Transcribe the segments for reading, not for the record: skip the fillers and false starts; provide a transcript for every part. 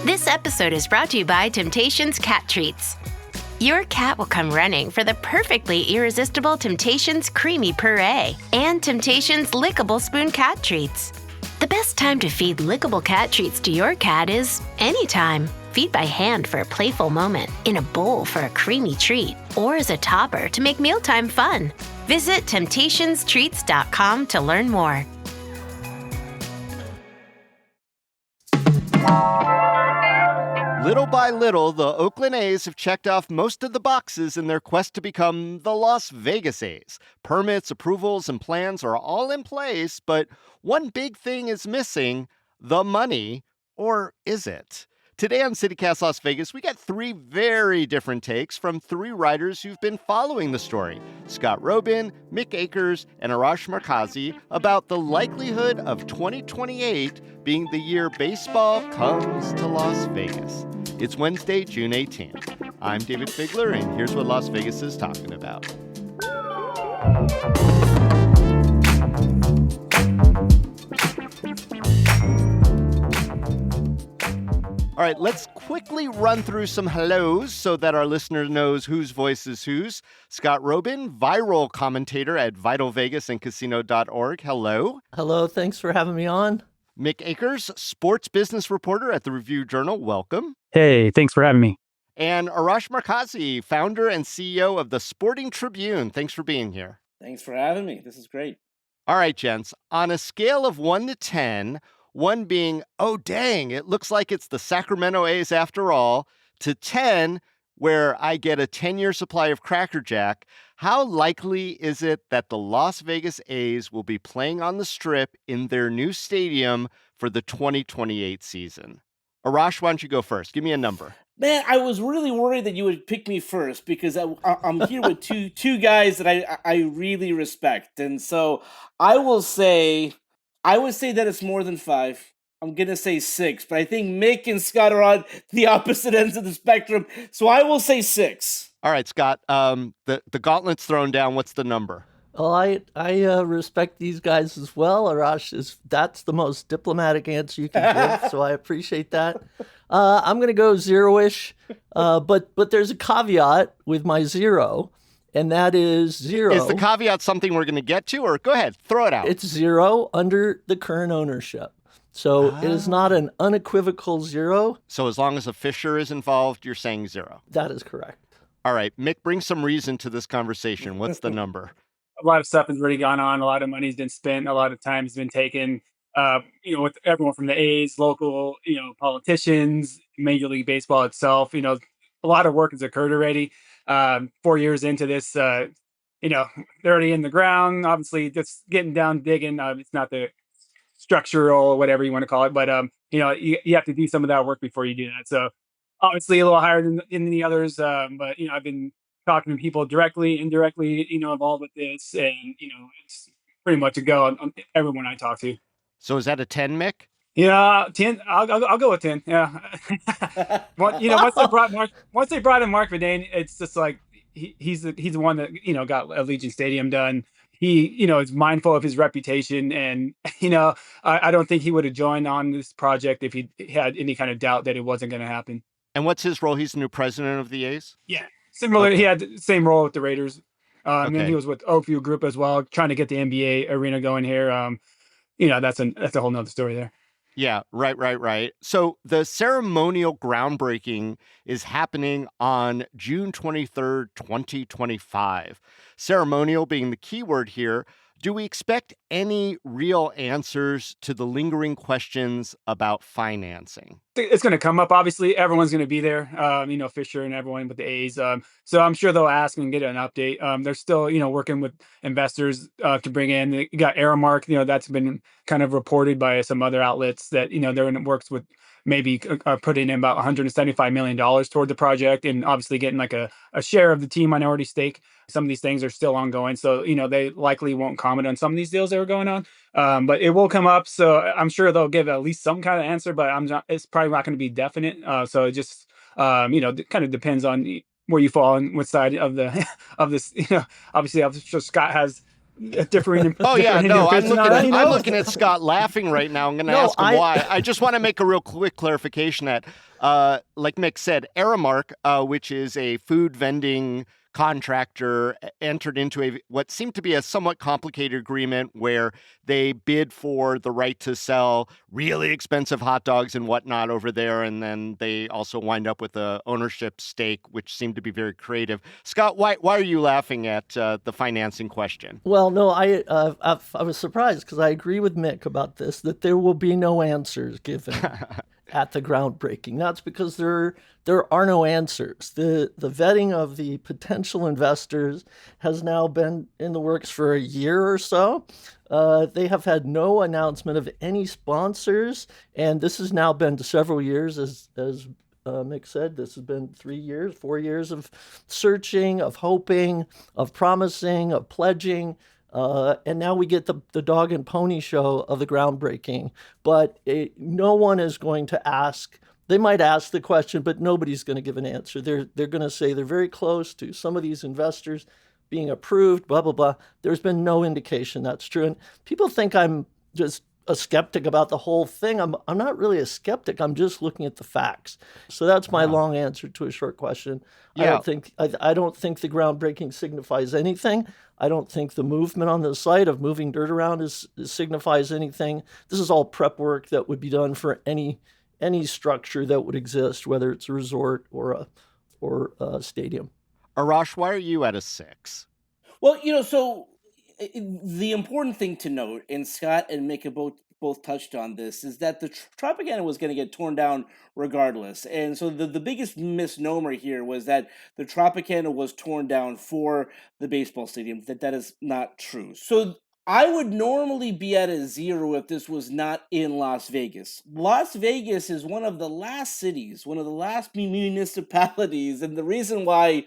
This episode is brought to you by Temptations Cat Treats. Your cat will come running for the perfectly irresistible Temptations Creamy Puree and Temptations Lickable Spoon Cat Treats. The best time to feed lickable cat treats to your cat is anytime. Feed by hand for a playful moment, in a bowl for a creamy treat, or as a topper to make mealtime fun. Visit temptationstreats.com to learn more. Little by little, the Oakland A's have checked off most of the boxes in their quest to become the Las Vegas A's. Permits, approvals, and plans are all in place, but one big thing is missing: the money. Or is it? Today on CityCast Las Vegas, we got three very different takes from three writers who've been following the story: Scott Roeben, Mick Akers, and Arash Markazi, about the likelihood of 2028 being the year baseball comes to Las Vegas. It's Wednesday, June 18th. I'm Dayvid Figler, and here's what Las Vegas is talking about. All right, let's quickly run through some hellos so that our listener knows whose voice is whose. Scott Roeben, viral commentator at vitalvegasandcasino.org. Hello. Hello, thanks for having me on. Mick Akers, sports business reporter at the Review-Journal. Welcome. Hey, thanks for having me. And Arash Markazi, founder and CEO of the Sporting Tribune. Thanks for being here. Thanks for having me. This is great. All right, gents. On a scale of 1 to 10, 1 being, oh, dang, it looks like it's the Sacramento A's after all, to 10, where I get a 10-year supply of Cracker Jack, how likely is it that the Las Vegas A's will be playing on the Strip in their new stadium for the 2028 season? Arash, why don't you go first? Give me a number. Man, I was really worried that you would pick me first because I'm here with two guys that I really respect. And so I would say that it's more than 5. I'm going to say 6, but I think Mick and Scott are on the opposite ends of the spectrum. So I will say 6. All right, Scott, the gauntlet's thrown down. What's the number? Well, I respect these guys as well. Arash, that's the most diplomatic answer you can give, so I appreciate that. I'm going to go 0-ish, but there's a caveat with my 0, and that is 0. Is the caveat something we're going to get to, or go ahead, throw it out? It's 0 under the current ownership. So It is not an unequivocal 0. So as long as a Fisher is involved, you're saying 0. That is correct. All right, Mick, bring some reason to this conversation. What's the number? A lot of stuff has already gone on. A lot of money's been spent. A lot of time's been taken. With everyone from the A's, local, politicians, Major League Baseball itself. A lot of work has occurred already. 4 years into this, they're already in the ground. Obviously, just getting down, digging. It's not the structural, whatever you want to call it, but you have to do some of that work before you do that. So obviously a little higher than the others, but I've been talking to people directly, indirectly, involved with this, and it's pretty much a go on everyone I talk to. So is that a 10, Mick? Yeah, 10. I'll go with 10. Yeah. Once they brought in Mark Verdane, it's just like he's the one that got Allegiant Stadium done. He is mindful of his reputation, and I don't think he would have joined on this project if he had any kind of doubt that it wasn't going to happen. And what's his role? He's the new president of the A's? Yeah, similar. Okay. He had the same role with the Raiders. And then Okay. he was with Oakview Group as well, trying to get the NBA arena going here. That's a whole nother story there. Yeah, right. So the ceremonial groundbreaking is happening on June 23rd, 2025. Ceremonial being the key word here. Do we expect any real answers to the lingering questions about financing? It's going to come up. Obviously, everyone's going to be there. Fisher and everyone with the A's. So I'm sure they'll ask and get an update. They're still, working with investors to bring in. You got Aramark. That's been kind of reported by some other outlets that they're in works with maybe putting in about $175 million toward the project, and obviously getting like a share of the team minority stake. Some of these things are still ongoing, so they likely won't comment on some of these deals that are going on. But it will come up, so I'm sure they'll give at least some kind of answer. But it's probably not going to be definite. So it just it kind of depends on where you fall on what side of the of this. Obviously, I'm sure Scott has differing. Oh yeah, differing no, I'm opinions on it, I'm looking at Scott laughing right now. I'm going to ask him why. I just want to make a real quick clarification that, like Mick said, Aramark, which is a food vending contractor, entered into what seemed to be a somewhat complicated agreement where they bid for the right to sell really expensive hot dogs and whatnot over there, and then they also wind up with a ownership stake, which seemed to be very creative. Scott, why are you laughing at the financing question? Well, no, I was surprised because I agree with Mick about this, that there will be no answers given at the groundbreaking. That's because there are no answers. The vetting of the potential investors has now been in the works for a year or so. They have had no announcement of any sponsors, and this has now been several years, as Mick said. This has been 3 years, 4 years of searching, of hoping, of promising, of pledging. And now we get the dog and pony show of the groundbreaking. But no one is going to ask. They might ask the question, but nobody's going to give an answer. They're going to say they're very close to some of these investors being approved, blah, blah, blah. There's been no indication that's true. And people think I'm just a skeptic about the whole thing. I'm not really a skeptic. I'm just looking at the facts. So that's my long answer to a short question. Yeah. I don't think the groundbreaking signifies anything. I don't think the movement on the site of moving dirt around signifies anything. This is all prep work that would be done for any structure that would exist, whether it's a resort or a stadium. Arash, why are you at a 6? Well, so the important thing to note, and Scott and Mick have both touched on this, is that the Tropicana was going to get torn down regardless. And so the biggest misnomer here was that the Tropicana was torn down for the baseball stadium. That is not true. So I would normally be at a 0 if this was not in Las Vegas. Las Vegas is one of the last cities, one of the last municipalities, and the reason why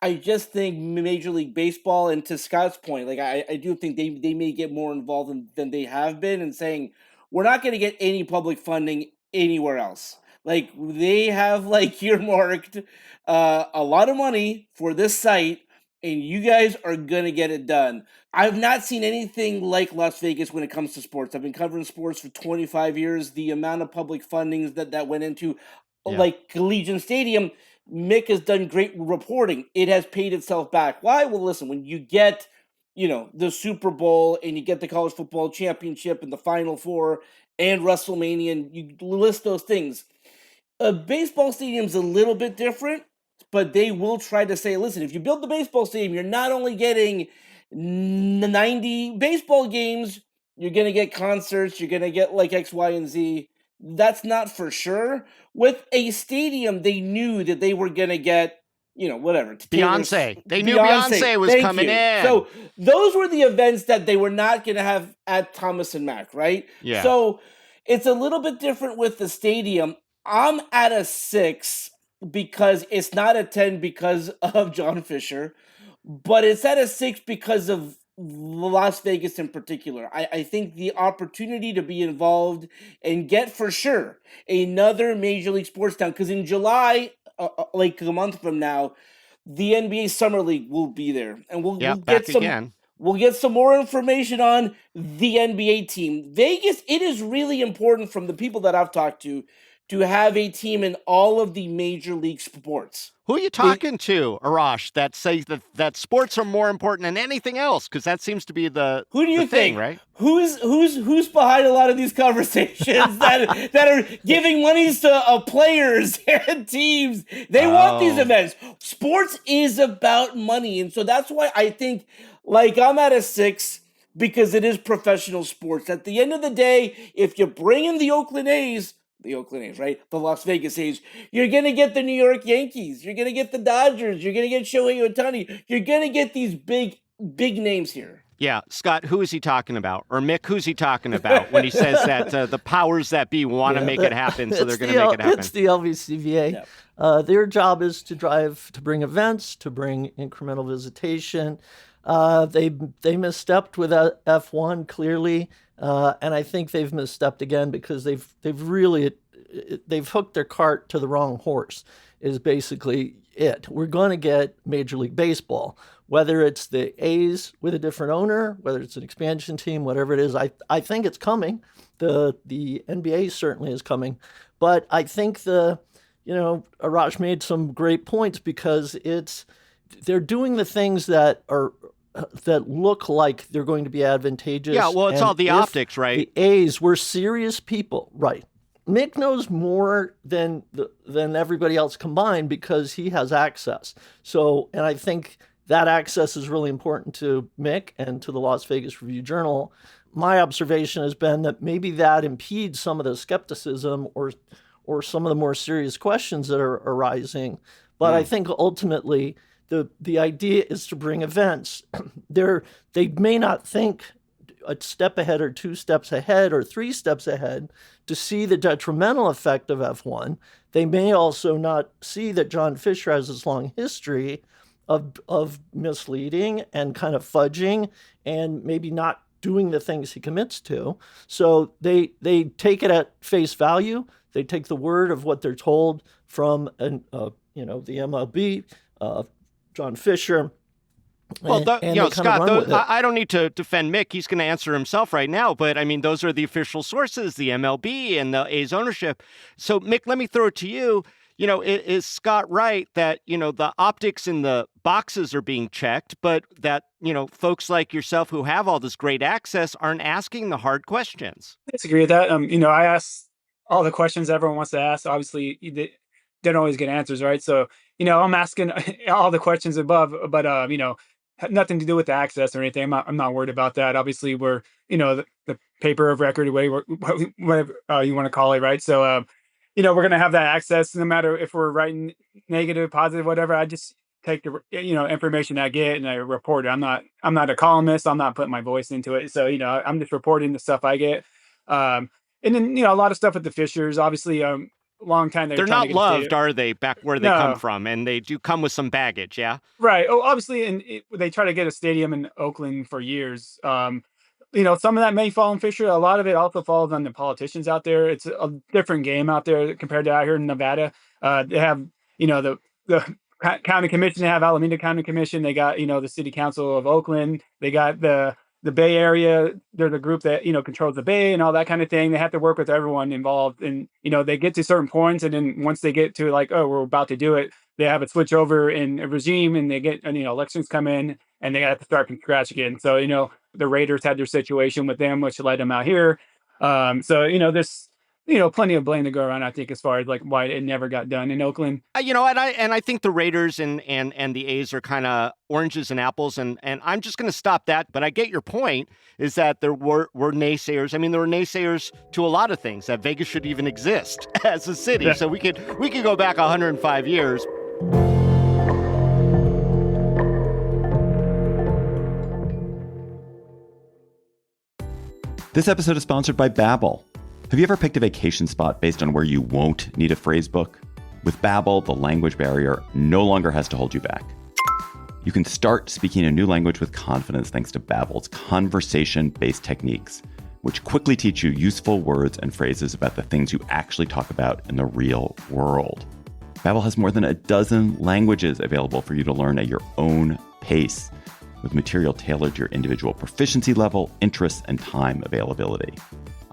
I just think Major League Baseball, and to Scott's point, like I do think they may get more involved than they have been, and saying we're not going to get any public funding anywhere else. Like they have earmarked a lot of money for this site, and you guys are going to get it done. I've not seen anything like Las Vegas when it comes to sports. I've been covering sports for 25 years. The amount of public fundings that went into like Allegiant Stadium, Mick has done great reporting. It has paid itself back. Why? Well, listen, when you get, the Super Bowl and you get the college football championship and the Final Four and WrestleMania, and you list those things, a baseball stadium's a little bit different, but they will try to say, listen, if you build the baseball stadium, you're not only getting 90 baseball games, you're going to get concerts, you're going to get X, Y, and Z. That's not for sure. With a stadium, they knew that they were going to get, whatever. Beyonce. They knew Beyonce was coming in. So those were the events that they were not going to have at Thomas and Mack, right? Yeah. So it's a little bit different with the stadium. I'm at a 6 because it's not a 10 because of John Fisher, but it's at a 6 because of Las Vegas in particular. I think the opportunity to be involved and get for sure another Major League Sports town, because in July, like a month from now, the NBA Summer League will be there, and we'll get some. Again. We'll get some more information on the NBA team. Vegas, it is really important from the people that I've talked to have a team in all of the major league sports. Who are you talking to, Arash, that say that sports are more important than anything else? Because that seems to be the Who do you think, think? Right? Who's behind a lot of these conversations that are giving monies to players and teams? They want these events. Sports is about money, and so that's why I think, I'm at a 6 because it is professional sports. At the end of the day, if you bring in the Oakland A's, right? The Las Vegas A's. You're going to get the New York Yankees. You're going to get the Dodgers. You're going to get Shohei Ohtani. You're going to get these big names here. Yeah. Scott, who is he talking about? Or Mick, who's he talking about when he says that the powers that be want to make it happen, so they're going to make it happen? It's the LVCVA. Yeah. Their job is to bring events, to bring incremental visitation. They misstepped with F1 clearly. And I think they've misstepped again because they've really they've hooked their cart to the wrong horse is basically it. We're going to get Major League Baseball, whether it's the A's with a different owner, whether it's an expansion team, whatever it is. I think it's coming. The NBA certainly is coming, but I think Arash made some great points because they're doing the things that look like they're going to be advantageous. Yeah, well, it's all the optics, right? The A's were serious people, right? Mick knows more than everybody else combined because he has access. So, and I think that access is really important to Mick and to the Las Vegas Review-Journal. My observation has been that maybe that impedes some of the skepticism or some of the more serious questions that are arising. But I think ultimately the idea is to bring events. They may not think a step ahead or 2 steps ahead or 3 steps ahead to see the detrimental effect of F1. They may also not see that John Fisher has this long history of misleading and kind of fudging and maybe not doing the things he commits to. So they take it at face value. They take the word of what they're told from the MLB, John Fisher. Well, Scott, I don't need to defend Mick. He's going to answer himself right now. But, I mean, those are the official sources, the MLB and the A's ownership. So, Mick, let me throw it to you. Is Scott right that, the optics in the boxes are being checked, but that, folks like yourself who have all this great access aren't asking the hard questions? I disagree with that. I ask all the questions everyone wants to ask. Obviously, they don't always get answers, right? So, I'm asking all the questions above, but, had nothing to do with the access or anything. I'm not worried about that. Obviously, we're, the paper of record, whatever you want to call it, right? So, we're going to have that access no matter if we're writing negative, positive, whatever. I just take the, information I get and I report it. I'm not a columnist. I'm not putting my voice into it. So, I'm just reporting the stuff I get. And then, a lot of stuff with the Fishers, obviously, long time they're not loved, are they, back where they come from? And they do come with some baggage, yeah? Right. Oh, obviously, and they try to get a stadium in Oakland for years. Some of that may fall on Fisher. A lot of it also falls on the politicians out there. It's a different game out there compared to out here in Nevada. They have, the county commission. They have Alameda County Commission. They got, the city council of Oakland. They got the Bay Area. They're the group that, controls the Bay and all that kind of thing. They have to work with everyone involved. And, they get to certain points. And then once they get to like, oh, we're about to do it, they have a switch over in a regime and they get, elections come in and they have to start from scratch again. So, the Raiders had their situation with them, which led them out here. There's, plenty of blame to go around, I think, as far as like why it never got done in Oakland. And I think the Raiders and the A's are kind of oranges and apples, and I'm just going to stop that. But I get your point, is that there were naysayers. I mean, there were naysayers to a lot of things, that Vegas should even exist as a city. Yeah. So we could go back 105 years. This episode is sponsored by Babbel. Have you ever picked a vacation spot based on where you won't need a phrase book? With Babbel, the language barrier no longer has to hold you back. You can start speaking a new language with confidence thanks to Babbel's conversation-based techniques, which quickly teach you useful words and phrases about the things you actually talk about in the real world. Babbel has more than a dozen languages available for you to learn at your own pace, with material tailored to your individual proficiency level, interests, and time availability.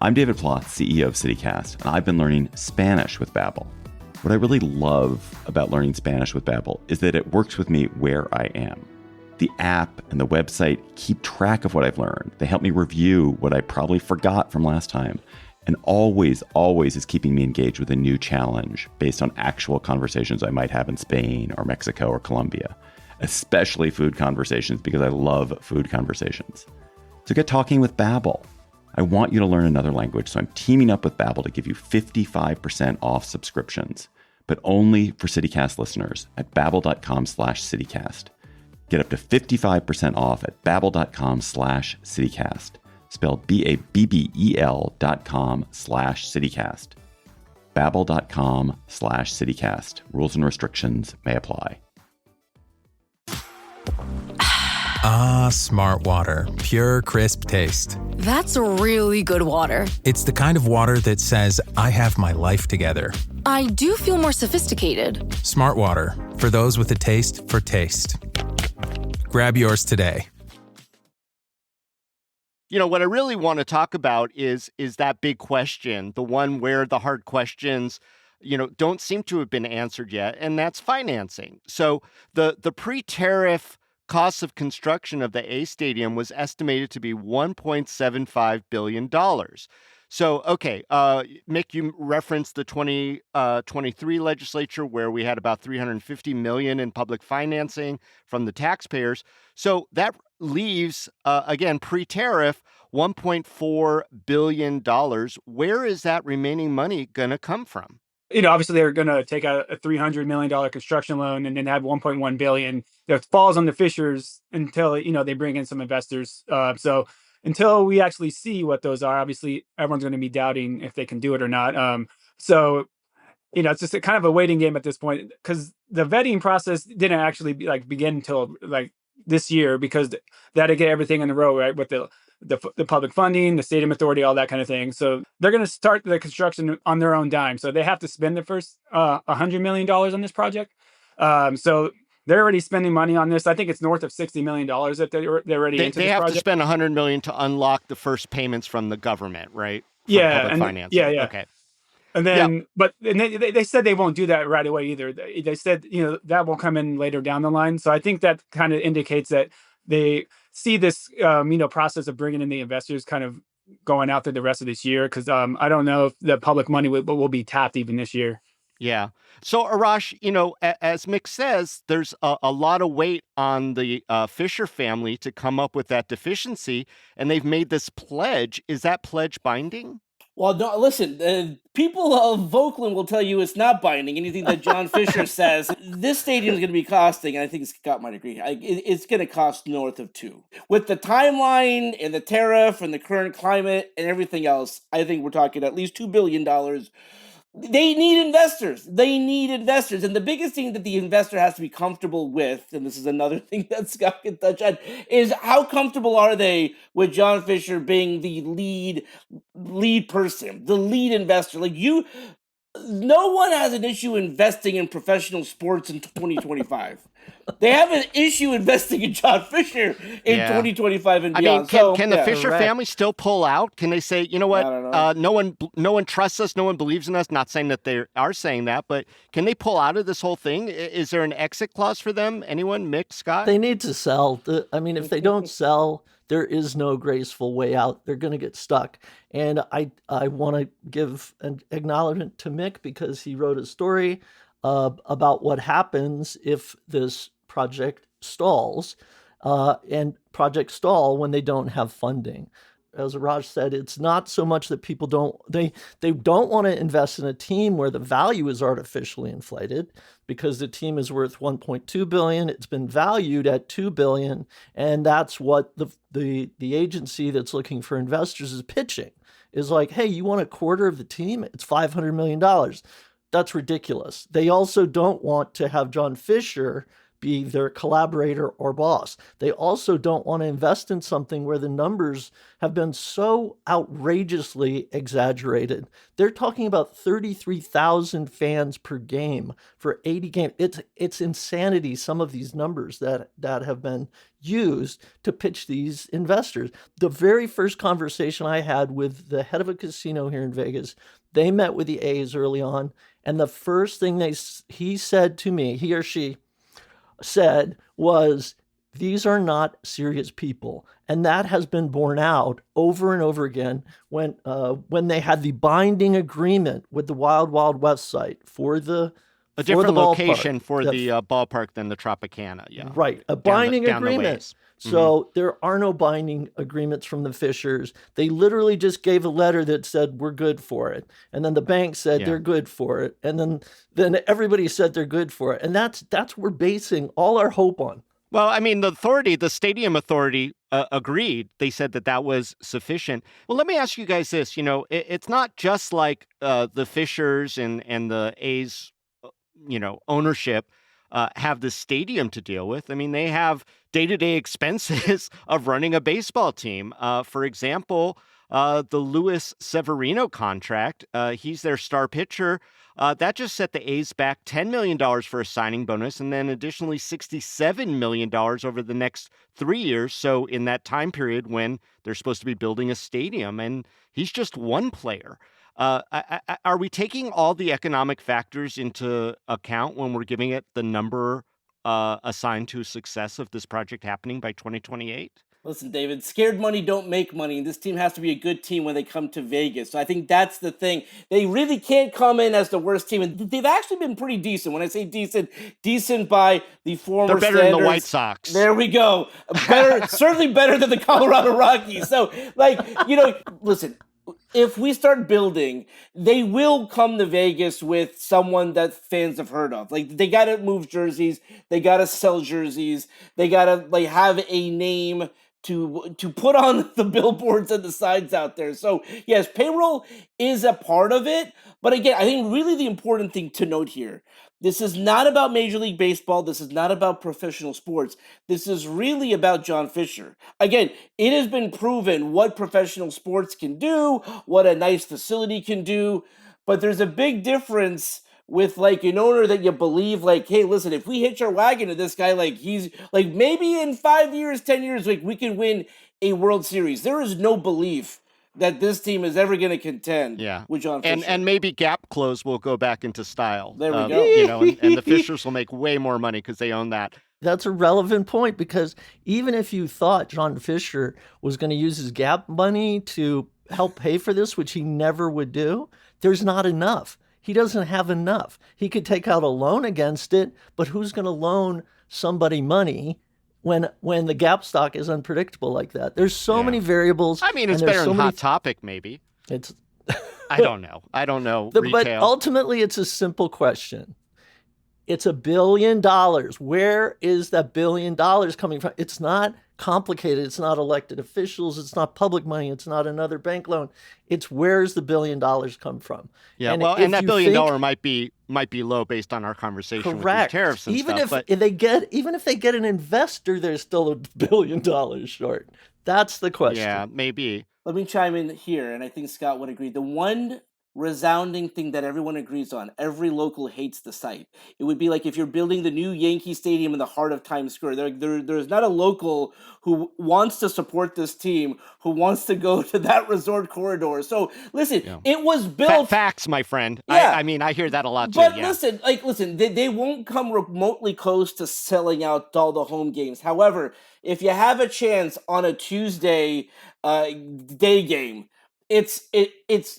I'm David Plotz, CEO of CityCast, and I've been learning Spanish with Babbel. What I really love about learning Spanish with Babbel is that it works with me where I am. The app and the website keep track of what I've learned. They help me review what I probably forgot from last time, and always is keeping me engaged with a new challenge based on actual conversations I might have in Spain or Mexico or Colombia. Especially food conversations, because I love food conversations. So get talking with Babbel. I want you to learn another language, so I'm teaming up with Babbel to give you 55% off subscriptions, but only for CityCast listeners at babbel.com/CityCast. Get up to 55% off at babbel.com/CityCast, spelled BABBEL.com/CityCast. Babbel.com/CityCast. Rules and restrictions may apply. Ah, Smart Water. Pure, crisp taste. That's really good water. It's the kind of water that says, I have my life together. I do feel more sophisticated. Smart Water. For those with a taste for taste. Grab yours today. You know, what I really want to talk about is that big question, the one where the hard questions, don't seem to have been answered yet, and that's financing. So the pre-tariff cost of construction of the A Stadium was estimated to be $1.75 billion. So, okay, Mick, you referenced the 2023 legislature where we had about $350 million in public financing from the taxpayers. So that leaves, again, pre-tariff, $1.4 billion. Where is that remaining money going to come from? Obviously they're going to take out a $300 million construction loan and then have $1.1 billion that falls on the Fishers until, they bring in some investors. So until we actually see what those are, obviously everyone's going to be doubting if they can do it or not. So it's just kind of a waiting game at this point because the vetting process didn't actually begin until this year because they had to get everything in a row, right? With the public funding, the stadium authority, all that kind of thing. So they're going to start the construction on their own dime. So they have to spend the first $100 million on this project. So they're already spending money on this. I think it's north of $60 million that they're already into this project. They have to spend $100 million to unlock the first payments from the government, right? From public financing. Yeah. Okay. And then, they said they won't do that right away either. They said, that will come in later down the line. So I think that kind of indicates that they see this, process of bringing in the investors kind of going out through the rest of this year. Because I don't know if the public money will be tapped even this year. Yeah. So, Arash, as Mick says, there's a lot of weight on the Fisher family to come up with that deficiency. And they've made this pledge. Is that pledge binding? Well, no, listen, people of Oakland will tell you it's not binding. Anything that John Fisher says, this stadium is going to be costing, and I think Scott might agree, it's going to cost north of $2 billion. With the timeline and the tariff and the current climate and everything else, I think we're talking at least $2 billion. They need investors. And the biggest thing that the investor has to be comfortable with, and this is another thing that Scott can touch on, is how comfortable are they with John Fisher being the lead person, the lead investor? No one has an issue investing in professional sports in 2025. They have an issue investing in John Fisher in 2025 and beyond. Can the Fisher family still pull out? Can they say, you know what, no one trusts us, no one believes in us? Not saying that they are saying that, but can they pull out of this whole thing? Is there an exit clause for them? Anyone? Mick, Scott? They need to sell. If they don't sell, there is no graceful way out. They're going to get stuck. And I want to give an acknowledgement to Mick because he wrote a story about what happens if this project stalls, and projects stall when they don't have funding. As Arash said, it's not so much that people don't want to invest in a team where the value is artificially inflated because the team is worth $1.2 billion. It's been valued at $2 billion, and that's what the agency that's looking for investors is pitching. Is like, hey, you want a quarter of the team? It's $500 million. That's ridiculous. They also don't want to have John Fisher be their collaborator or boss. They also don't want to invest in something where the numbers have been so outrageously exaggerated. They're talking about 33,000 fans per game for 80 games. It's insanity, some of these numbers that have been used to pitch these investors. The very first conversation I had with the head of a casino here in Vegas, they met with the A's early on, and the first thing he said to me, he or she said, was, these are not serious people. And that has been borne out over and over again when they had the binding agreement with the Wild Wild West site for the a different location for the ballpark than the Tropicana. Yeah, right. A binding agreement. So there are no binding agreements from the Fishers. They literally just gave a letter that said, we're good for it. And then the bank said they're good for it. And then everybody said they're good for it. And that's what we're basing all our hope on. Well, I mean, the stadium authority agreed. They said that was sufficient. Well, let me ask you guys this. It's not just like the Fishers and the A's, ownership. have the stadium to deal with. I mean, they have day-to-day expenses of running a baseball team. For example, the Luis Severino contract, he's their star pitcher. That just set the A's back $10 million for a signing bonus and then additionally $67 million over the next 3 years. So in that time period when they're supposed to be building a stadium, and he's just one player. Are we taking all the economic factors into account when we're giving it the number assigned to success of this project happening by 2028? Listen, David, scared money don't make money, and this team has to be a good team when they come to Vegas. So I think that's the thing. They really can't come in as the worst team, and they've actually been pretty decent. When I say decent by the former They're better standards. than the White Sox. There we go. Better, certainly better than the Colorado Rockies. So, listen, if we start building, they will come to Vegas with someone that fans have heard of. Like, they got to move jerseys. They got to sell jerseys. They got to have a name to put on the billboards and the signs out there. So, yes, payroll is a part of it. But again, I think really the important thing to note here, this is not about Major League Baseball. This is not about professional sports. This is really about John Fisher. Again, it has been proven what professional sports can do, what a nice facility can do. But there's a big difference with an owner that you believe, hey, listen, if we hitch our wagon to this guy, he's maybe in 5 years, 10 years, we can win a World Series. There is no belief that this team is ever going to contend with John Fisher. And maybe gap close will go back into style. There we go. And the Fishers will make way more money because they own that. That's a relevant point, because even if you thought John Fisher was going to use his gap money to help pay for this, which he never would do, there's not enough. He doesn't have enough. He could take out a loan against it, but who's going to loan somebody money when the gap stock is unpredictable like that? There's so many variables. I mean, it's better than Hot Topic, maybe. It's. I don't know. Retail. But ultimately, it's a simple question. It's $1 billion. Where is that $1 billion coming from? It's not complicated. It's not elected officials. It's not public money. It's not another bank loan. It's where's the $1 billion come from? Yeah, and that $1 billion might be low based on our conversation with these tariffs and stuff. Even if they get an investor, they're still $1 billion short. That's the question. Yeah, maybe. Let me chime in here, and I think Scott would agree. The one resounding thing that everyone agrees on, every local hates the site. It would be like if you're building the new Yankee Stadium in the heart of Times Square. There's not a local who wants to support this team, who wants to go to that resort corridor. So listen, it was built. Facts, my friend. Yeah. I mean, I hear that a lot too. But listen, they won't come remotely close to selling out all the home games. However, if you have a chance on a Tuesday day game, it's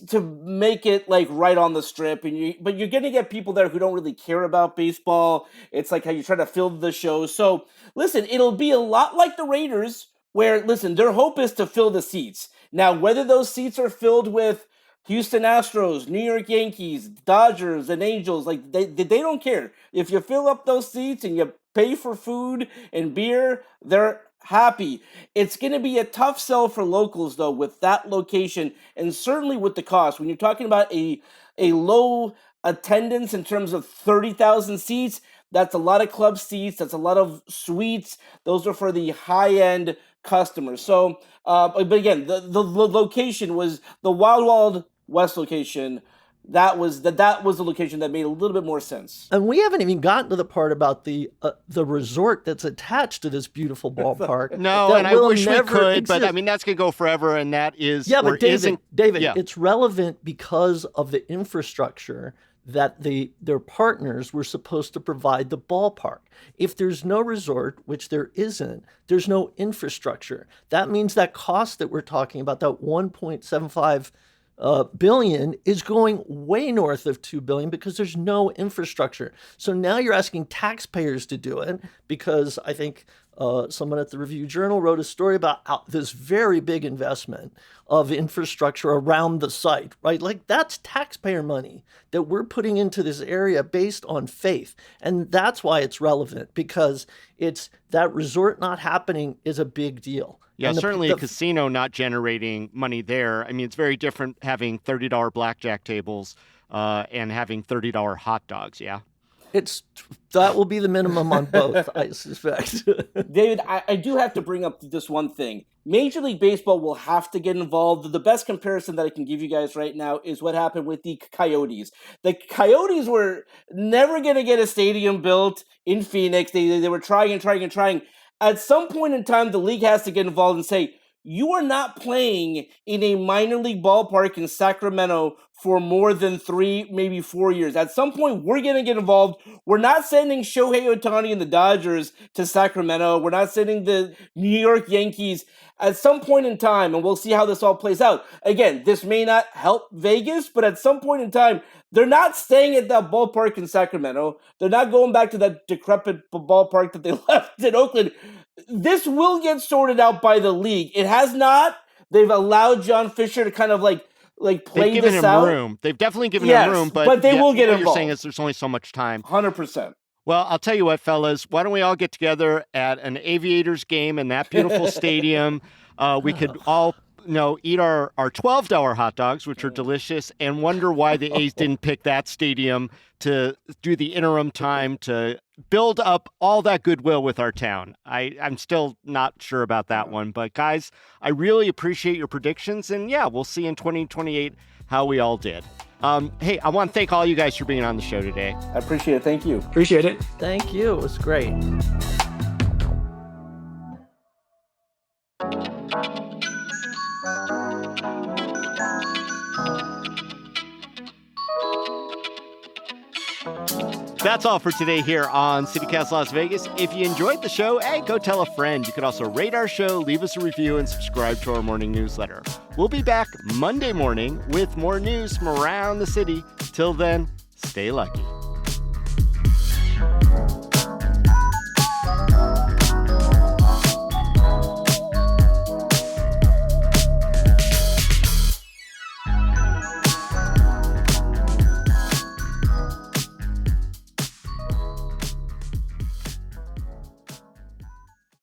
to make it right on the strip, but you're gonna get people there who don't really care about baseball. It's like how you try to fill the show. So listen, it'll be a lot like the Raiders, where their hope is to fill the seats. Now, whether those seats are filled with Houston Astros, New York Yankees, Dodgers, and Angels, they don't care. If you fill up those seats and you pay for food and beer, they're happy. It's going to be a tough sell for locals, though, with that location, and certainly with the cost. When you're talking about a low attendance in terms of 30,000 seats, that's a lot of club seats. That's a lot of suites. Those are for the high-end customers. So, but again, the location was the Wild West location. That was the location that made a little bit more sense. And we haven't even gotten to the part about the resort that's attached to this beautiful ballpark. No, and I wish we could, but I mean, that's going to go forever, and that is... Yeah, but David, it's relevant because of the infrastructure that their partners were supposed to provide the ballpark. If there's no resort, which there isn't, there's no infrastructure. That means that cost that we're talking about, that $1.75 billion, is going way north of $2 billion because there's no infrastructure. So now you're asking taxpayers to do it, because I think someone at the Review Journal wrote a story about this very big investment of infrastructure around the site, right? That's taxpayer money that we're putting into this area based on faith. And that's why it's relevant, because it's that resort not happening is a big deal. Yeah, certainly a casino not generating money there. I mean, it's very different having $30 blackjack tables and having $30 hot dogs, yeah? That will be the minimum on both, I suspect. David, I do have to bring up this one thing. Major League Baseball will have to get involved. The best comparison that I can give you guys right now is what happened with the Coyotes. The Coyotes were never going to get a stadium built in Phoenix. They were trying. At some point in time, the league has to get involved and say, you are not playing in a minor league ballpark in Sacramento for more than 3, maybe 4 years. At some point, we're going to get involved. We're not sending Shohei Ohtani and the Dodgers to Sacramento. We're not sending the New York Yankees. At some point in time, and we'll see how this all plays out. Again, this may not help Vegas, but at some point in time, they're not staying at that ballpark in Sacramento. They're not going back to that decrepit ballpark that they left in Oakland. This will get sorted out by the league. It has not. They've allowed John Fisher to kind of like play They've this given out. him room. They've definitely given him room, but they will get what involved. You're saying is there's only so much time. 100%. Well, I'll tell you what, fellas. Why don't we all get together at an Aviators game in that beautiful stadium? We could all eat our $12 hot dogs, which are delicious, and wonder why the A's didn't pick that stadium to do the interim time to build up all that goodwill with our town. I'm still not sure about that one. But, guys, I really appreciate your predictions. And, yeah, we'll see in 2028 how we all did. Hey, I want to thank all you guys for being on the show today. I appreciate it. Thank you. Appreciate it. Thank you. It was great. That's all for today here on CityCast Las Vegas. If you enjoyed the show, hey, go tell a friend. You can also rate our show, leave us a review, and subscribe to our morning newsletter. We'll be back Monday morning with more news from around the city. Till then, stay lucky.